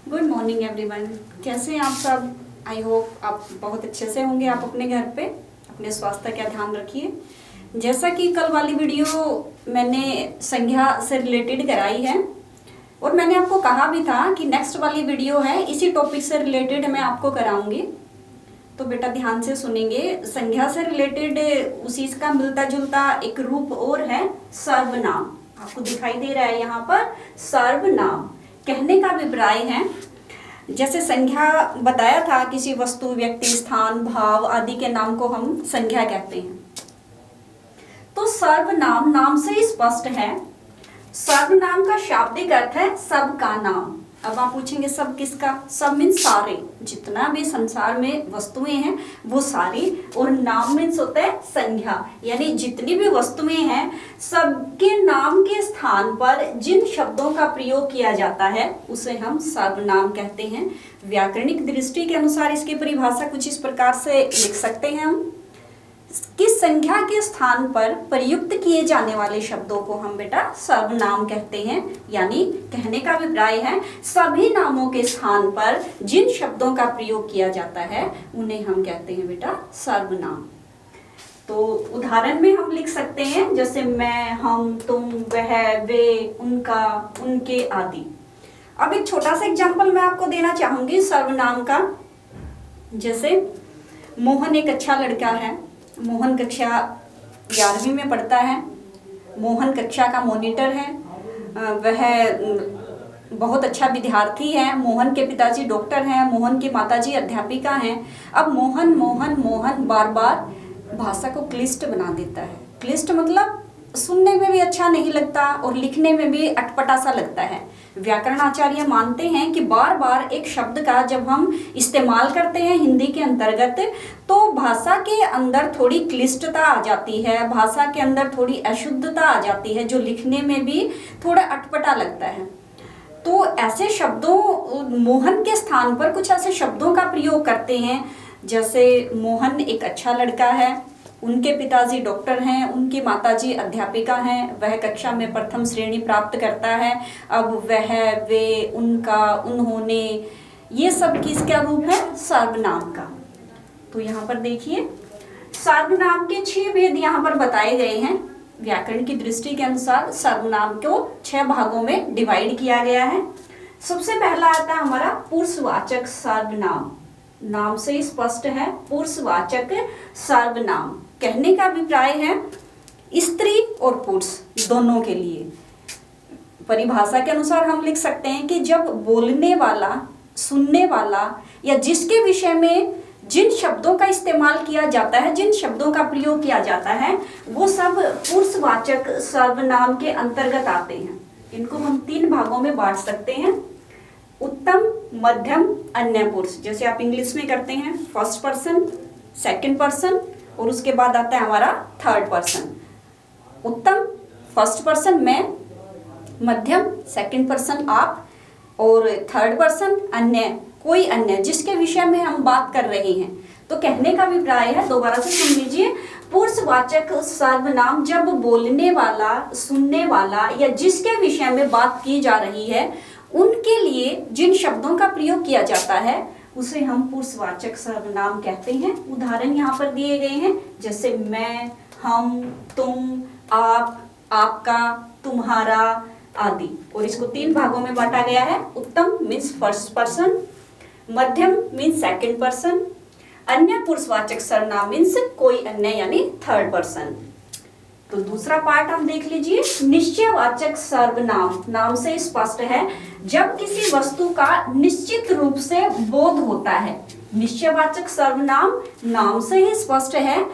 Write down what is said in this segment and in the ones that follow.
Good morning everyone. कैसे हैं आप सब? आई होप आप बहुत अच्छे से होंगे। आप अपने घर पे अपने स्वास्थ्य का ध्यान रखिए। जैसा कि कल वाली वीडियो मैंने संज्ञा से रिलेटेड कराई है और मैंने आपको कहा भी था कि नेक्स्ट वाली वीडियो है इसी टॉपिक से रिलेटेड मैं आपको कराऊंगी, तो बेटा ध्यान से सुनेंगे। संज्ञा से रिलेटेड उसी का मिलता जुलता एक रूप और है सर्वनाम। आपको दिखाई दे रहा है यहाँ पर सर्वनाम। कहने का अभिप्राय है, जैसे संज्ञा बताया था किसी वस्तु, व्यक्ति, स्थान, भाव आदि के नाम को हम संज्ञा कहते हैं। तो सर्वनाम नाम से ही स्पष्ट है। सर्वनाम का शाब्दिक अर्थ है सब का नाम। अब आप पूछेंगे सब किसका? सब मीन्स सारे, जितना भी संसार में वस्तुएं हैं वो सारी, और नाम मीन्स होता है संज्ञा, यानी जितनी भी वस्तुएं हैं सबके नाम के स्थान पर जिन शब्दों का प्रयोग किया जाता है उसे हम सर्वनाम कहते हैं। व्याकरणिक दृष्टि के अनुसार इसकी परिभाषा कुछ इस प्रकार से लिख सकते हैं हम, किस संख्या के स्थान पर प्रयुक्त किए जाने वाले शब्दों को हम बेटा सर्वनाम कहते हैं। यानी कहने का अभिप्राय है सभी नामों के स्थान पर जिन शब्दों का प्रयोग किया जाता है उन्हें हम कहते हैं बेटा सर्वनाम। तो उदाहरण में हम लिख सकते हैं जैसे मैं, हम, तुम, वह, वे, उनका, उनके आदि। अब एक छोटा सा एग्जाम्पल मैं आपको देना चाहूंगी सर्वनाम का। जैसे मोहन एक अच्छा लड़का है। मोहन कक्षा 11वीं में पढ़ता है। मोहन कक्षा का मॉनिटर है। वह बहुत अच्छा विद्यार्थी है। मोहन के पिताजी डॉक्टर हैं। मोहन की माताजी अध्यापिका हैं। अब मोहन मोहन मोहन बार बार भाषा को क्लिष्ट बना देता है। क्लिष्ट मतलब सुनने में भी अच्छा नहीं लगता और लिखने में भी अटपटा सा लगता है। व्याकरणाचार्य मानते हैं कि बार बार एक शब्द का जब हम इस्तेमाल करते हैं हिंदी के अंतर्गत तो भाषा के अंदर थोड़ी क्लिष्टता आ जाती है, भाषा के अंदर थोड़ी अशुद्धता आ जाती है जो लिखने में भी थोड़ा अटपटा लगता है। तो ऐसे शब्दों, मोहन के स्थान पर कुछ ऐसे शब्दों का प्रयोग करते हैं जैसे मोहन एक अच्छा लड़का है, उनके पिताजी डॉक्टर हैं, उनकी माताजी अध्यापिका हैं, वह कक्षा में प्रथम श्रेणी प्राप्त करता है। अब वह, वे, उनका, उन्होंने, ये सब किसका रूप है? सर्वनाम का। तो यहाँ पर देखिए सर्वनाम के 6 भेद यहाँ पर बताए गए हैं। व्याकरण की दृष्टि के अनुसार सर्वनाम को 6 भागों में डिवाइड किया गया है। सबसे पहला आता है हमारा पुरुषवाचक सर्वनाम। नाम से ही स्पष्ट है पुरुषवाचक सर्वनाम। कहने का अभिप्राय है स्त्री और पुरुष दोनों के लिए। परिभाषा के अनुसार हम लिख सकते हैं कि जब बोलने वाला, सुनने वाला या जिसके विषय में जिन शब्दों का इस्तेमाल किया जाता है, जिन शब्दों का प्रयोग किया जाता है वो सब पुरुषवाचक सर्वनाम के अंतर्गत आते हैं। इनको हम 3 भागों में बांट सकते हैं, उत्तम, मध्यम, अन्य पुरुष। जैसे आप इंग्लिश में करते हैं फर्स्ट पर्सन, सेकंड पर्सन और उसके बाद आता है हमारा थर्ड पर्सन। उत्तम फर्स्ट पर्सन मैं, मध्यम सेकंड पर्सन आप, और थर्ड पर्सन अन्य, कोई अन्य जिसके विषय में हम बात कर रहे हैं। तो कहने का अभिप्राय है, दोबारा से सुन लीजिए, पुरुषवाचक सर्वनाम जब बोलने वाला, सुनने वाला या जिसके विषय में बात की जा रही है उनके लिए जिन शब्दों का प्रयोग किया जाता है उसे हम पुरुषवाचक सर्वनाम कहते हैं। उदाहरण यहाँ पर दिए गए हैं जैसे मैं, हम, तुम, आप, आपका, तुम्हारा आदि। और इसको 3 भागों में बांटा गया है। उत्तम मीन्स फर्स्ट पर्सन, मध्यम मीन्स सेकंड पर्सन, अन्य पुरुषवाचक सर्वनाम मीन्स कोई अन्य यानी थर्ड पर्सन। तो दूसरा पार्ट हम देख लीजिए, निश्चयवाचक सर्वनाम। नाम से स्पष्ट है जब किसी वस्तु का निश्चित रूप से बोध होता है। निश्चयवाचक सर्वनाम नाम से ही स्पष्ट है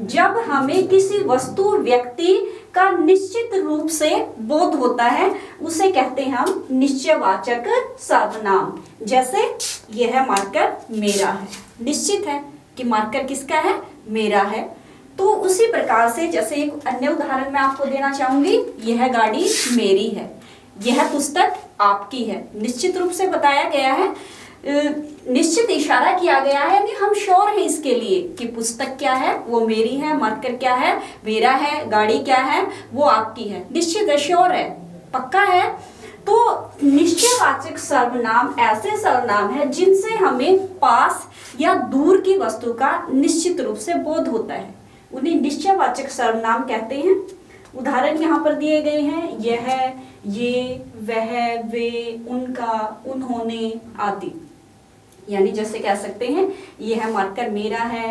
जब हमें किसी वस्तु, व्यक्ति का निश्चित रूप से बोध होता है उसे कहते हैं हम निश्चयवाचक सर्वनाम। जैसे यह मार्कर मेरा है, निश्चित है कि मार्कर किसका है? मेरा है। तो उसी प्रकार से जैसे एक अन्य उदाहरण मैं आपको देना चाहूंगी, यह गाड़ी मेरी है, यह पुस्तक आपकी है। निश्चित रूप से बताया गया है, निश्चित इशारा किया गया है, यानी हम श्योर हैं इसके लिए कि पुस्तक क्या है? वो मेरी है, मार्कर क्या है? मेरा है, गाड़ी क्या है? वो आपकी है। निश्चित है, श्योर है, पक्का है। तो निश्चयवाचक सर्वनाम ऐसे सर्वनाम है जिनसे हमें पास या दूर की वस्तु का निश्चित रूप से बोध होता है, उन्हें निश्चयवाचक सर्वनाम कहते हैं। उदाहरण यहाँ पर दिए गए हैं, यह, ये, वह, वे, उनका, उन्होंने आदि। यानी जैसे कह सकते हैं, यह मार्कर मेरा है,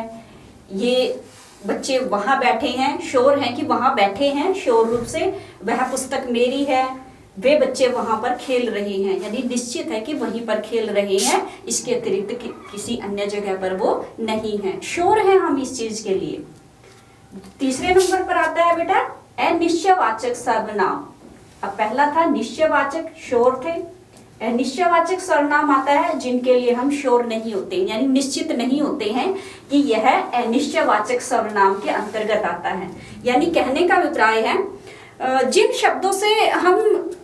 ये बच्चे वहां बैठे हैं, श्योर हैं कि वहां बैठे हैं श्योर रूप से, वह पुस्तक मेरी है, वे बच्चे वहां पर खेल रहे हैं, यानी निश्चित है कि वहीं पर खेल रहे हैं, इसके अतिरिक्त किसी अन्य जगह पर वो नहीं है, श्योर है हम इस चीज के लिए। तीसरे नंबर पर आता है बेटा अनिश्चयवाचक सर्वनाम। अब पहला था निश्चयवाचक, श्योर थे। अनिश्चयवाचक सर्वनाम आता है जिनके लिए हम श्योर नहीं होते, यानी निश्चित नहीं होते हैं कि यह अनिश्चयवाचक सर्वनाम के अंतर्गत आता है। यानी कहने का अभिप्राय है जिन शब्दों से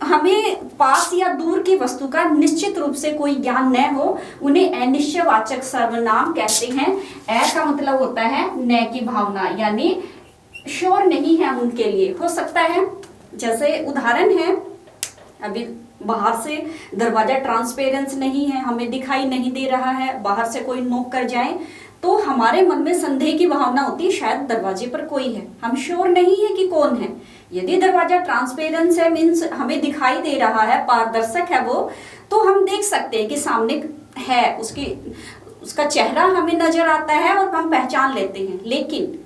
हमें पास या दूर की वस्तु का निश्चित रूप से कोई ज्ञान न हो, उन्हें अनिश्चयवाचक सर्वनाम कहते हैं। ए का मतलब होता है न की भावना, यानी श्योर नहीं है उनके लिए। हो सकता है, जैसे उदाहरण है, अभी बाहर से दरवाजा ट्रांसपेरेंस नहीं है, हमें दिखाई नहीं दे रहा है, बाहर से कोई नॉक कर जाए तो हमारे मन में संदेह की भावना होती है, शायद दरवाजे पर कोई है, हम श्योर नहीं है कि कौन है। यदि दरवाजा ट्रांसपेरेंस है, मीन्स हमें दिखाई दे रहा है, पारदर्शक है वो, तो हम देख सकते हैं कि सामने है, उसका चेहरा हमें नजर आता है और हम पहचान लेते हैं। लेकिन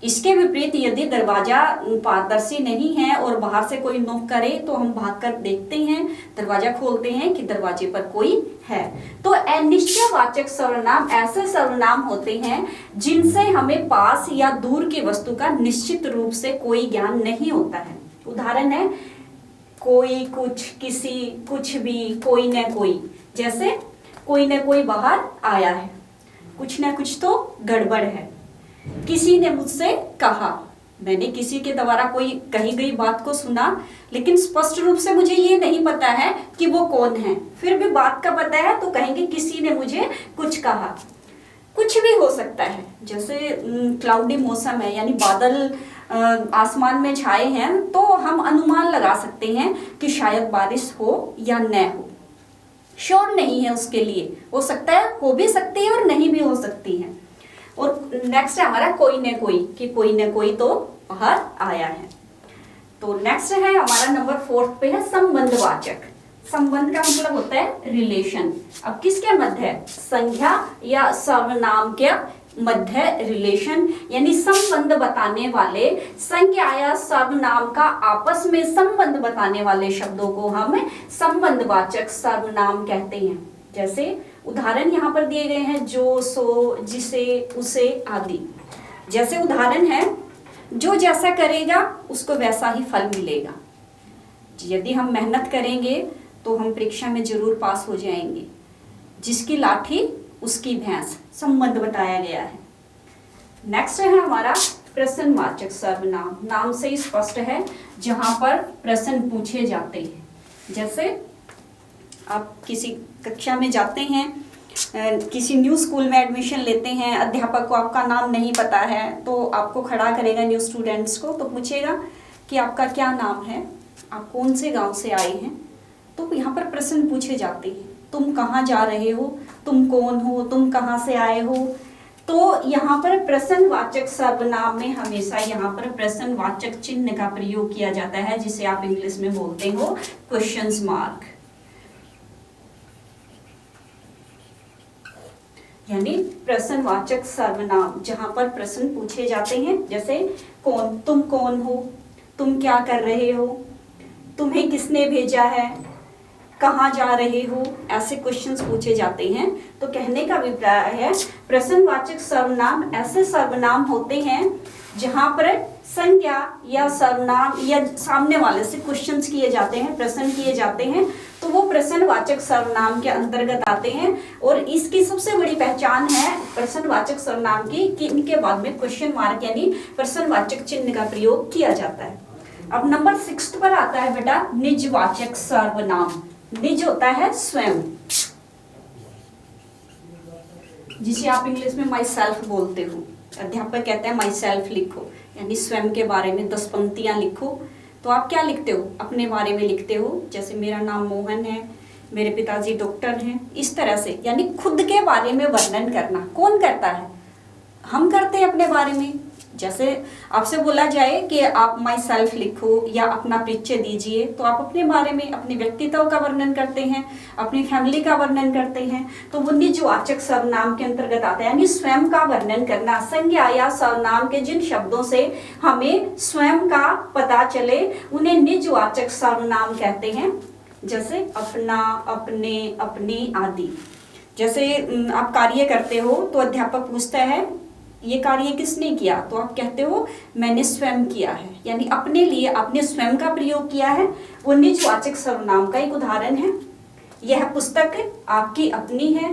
इसके विपरीत यदि दरवाजा पारदर्शी नहीं है और बाहर से कोई नॉक करे तो हम भागकर देखते हैं, दरवाजा खोलते हैं कि दरवाजे पर कोई है। तो अनिश्चयवाचक सर्वनाम ऐसे सर्वनाम होते हैं जिनसे हमें पास या दूर की वस्तु का निश्चित रूप से कोई ज्ञान नहीं होता है। उदाहरण है कोई, कुछ, किसी, कुछ भी, कोई न कोई। जैसे कोई न कोई बाहर आया है, कुछ न कुछ तो गड़बड़ है, किसी ने मुझसे कहा, मैंने किसी के द्वारा कोई कही गई बात को सुना, लेकिन स्पष्ट रूप से मुझे ये नहीं पता है कि वो कौन है, फिर भी बात का पता है तो कहेंगे किसी ने मुझे कुछ कहा। कुछ भी हो सकता है, जैसे क्लाउडी मौसम है, यानी बादल आसमान में छाए हैं, तो हम अनुमान लगा सकते हैं कि शायद बारिश हो या न हो, श्योर नहीं है उसके लिए, हो सकता है, हो भी सकती है और नहीं भी हो सकती है। और नेक्स्ट है हमारा कोई न कोई, कि कोई न कोई तो बाहर आया है। तो नेक्स्ट है हमारा नंबर 4 पे है संबंधवाचक। संबंध का मतलब होता है रिलेशन। अब किसके मध्य है? संज्ञा या सर्वनाम के मध्य रिलेशन, यानी संबंध बताने वाले, संज्ञा या सर्वनाम का आपस में संबंध बताने वाले शब्दों को हम संबंधवाचक सर्वनाम कहते हैं। जैसे उदाहरण यहाँ पर दिए गए हैं, जो, सो, जिसे, उसे आदि। जैसे उदाहरण है, जो जैसा करेगा उसको वैसा ही फल मिलेगा। यदि हम मेहनत करेंगे तो हम परीक्षा में जरूर पास हो जाएंगे। जिसकी लाठी उसकी भैंस, संबंध बताया गया है। नेक्स्ट है हमारा प्रश्नवाचक सर्वनाम। नाम से ही स्पष्ट है, जहां पर प्रश्न पूछे जाते हैं। जैसे आप किसी कक्षा में जाते हैं, किसी न्यू स्कूल में एडमिशन लेते हैं, अध्यापक को आपका नाम नहीं पता है तो आपको खड़ा करेगा न्यू स्टूडेंट्स को, तो पूछेगा कि आपका क्या नाम है, आप कौन से गांव से आए हैं। तो यहाँ पर प्रश्न पूछे जाते हैं, तुम कहाँ जा रहे हो, तुम कौन हो, तुम कहाँ से आए हो। तो यहाँ पर प्रश्नवाचक सर्वनाम में हमेशा यहाँ पर प्रश्नवाचक चिन्ह का प्रयोग किया जाता है, जिसे आप इंग्लिश में बोलते हो क्वेश्चंस मार्क। यानी प्रश्नवाचक सर्वनाम जहां पर प्रश्न पूछे जाते हैं, जैसे कौन, तुम कौन हो, तुम क्या कर रहे हो, तुम्हें किसने भेजा है, कहाँ जा रहे हो, ऐसे क्वेश्चंस पूछे जाते हैं। तो कहने का अभिप्राय है, प्रश्नवाचक सर्वनाम ऐसे सर्वनाम होते हैं जहां पर संज्ञा या सर्वनाम या सामने वाले से क्वेश्चंस किए जाते हैं, प्रश्न किए जाते हैं, तो वो प्रश्नवाचक सर्वनाम के अंतर्गत आते हैं। और इसकी सबसे बड़ी पहचान है प्रश्नवाचक सर्वनाम की कि इनके बाद में क्वेश्चन मार्क यानी प्रश्नवाचक चिन्ह का प्रयोग किया जाता है। अब नंबर 6 पर आता है बेटा निजवाचक सर्वनाम। निज होता है स्वयं, जिसे आप इंग्लिश में माई सेल्फ बोलते हो। अध्यापक कहते हैं माई सेल्फ लिखो, यानी स्वयं के बारे में 10 पंक्तियां लिखो। तो आप क्या लिखते हो, अपने बारे में लिखते हो, जैसे मेरा नाम मोहन है, मेरे पिताजी डॉक्टर हैं, इस तरह से। यानी खुद के बारे में वर्णन करना कौन करता है, हम करते हैं अपने बारे में। जैसे आपसे बोला जाए कि आप माई सेल्फ लिखो या अपना परिचय दीजिए, तो आप अपने बारे में, अपने व्यक्तित्व का वर्णन करते हैं, अपनी फैमिली का वर्णन करते हैं, तो वो निजवाचक सर्वनाम के अंतर्गत आता है। यानी स्वयं का वर्णन करना, संज्ञा या सर्वनाम के जिन शब्दों से हमें स्वयं का पता चले उन्हें निजवाचक सर्वनाम कहते हैं। जैसे अपना, अपने, अपनी आदि। जैसे आप कार्य करते हो तो अध्यापक पूछता है ये कार्य किसने किया, तो आप कहते हो मैंने स्वयं किया है। यानी अपने लिए आपने स्वयं का प्रयोग किया है, वो निजवाचक सर्वनाम का एक उदाहरण है। यह पुस्तक आपकी अपनी है,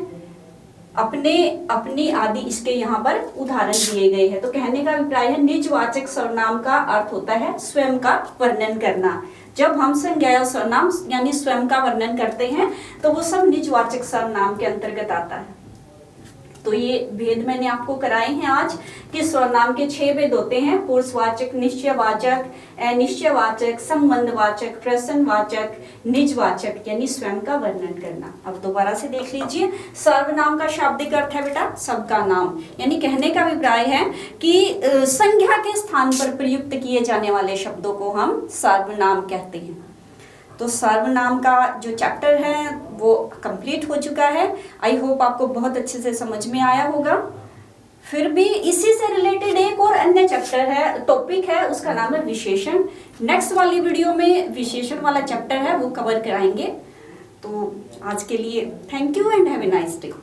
अपने, अपनी आदि, इसके यहाँ पर उदाहरण दिए गए हैं। तो कहने का अभिप्राय है निजवाचक सर्वनाम का अर्थ होता है स्वयं का वर्णन करना। जब हम संज्ञा या सर्वनाम यानी स्वयं का वर्णन करते हैं तो वो सब निजवाचक सर्वनाम के अंतर्गत आता है। तो ये भेद मैंने आपको कराए हैं आज कि सर्वनाम के 6 भेद होते हैं: पुरुषवाचक, निश्चयवाचक, अनिश्चयवाचक, संबंधवाचक, प्रश्नवाचक, निजवाचक, यानी स्वयं का वर्णन करना। अब दोबारा से देख लीजिए। सर्वनाम का शाब्दिक अर्थ है बेटा सबका नाम। यानी कहने का अभिप्राय है कि संज्ञा के स्थान पर प्रयुक्त किए जाने वाले शब्दों को हम सर्वनाम कहते हैं। तो सर्वनाम का जो चैप्टर है वो कंप्लीट हो चुका है। आई होप आपको बहुत अच्छे से समझ में आया होगा। फिर भी इसी से रिलेटेड एक और अन्य चैप्टर है, टॉपिक है, उसका नाम है विशेषण। नेक्स्ट वाली वीडियो में विशेषण वाला चैप्टर है वो कवर कराएंगे। तो आज के लिए thank you and have a nice day.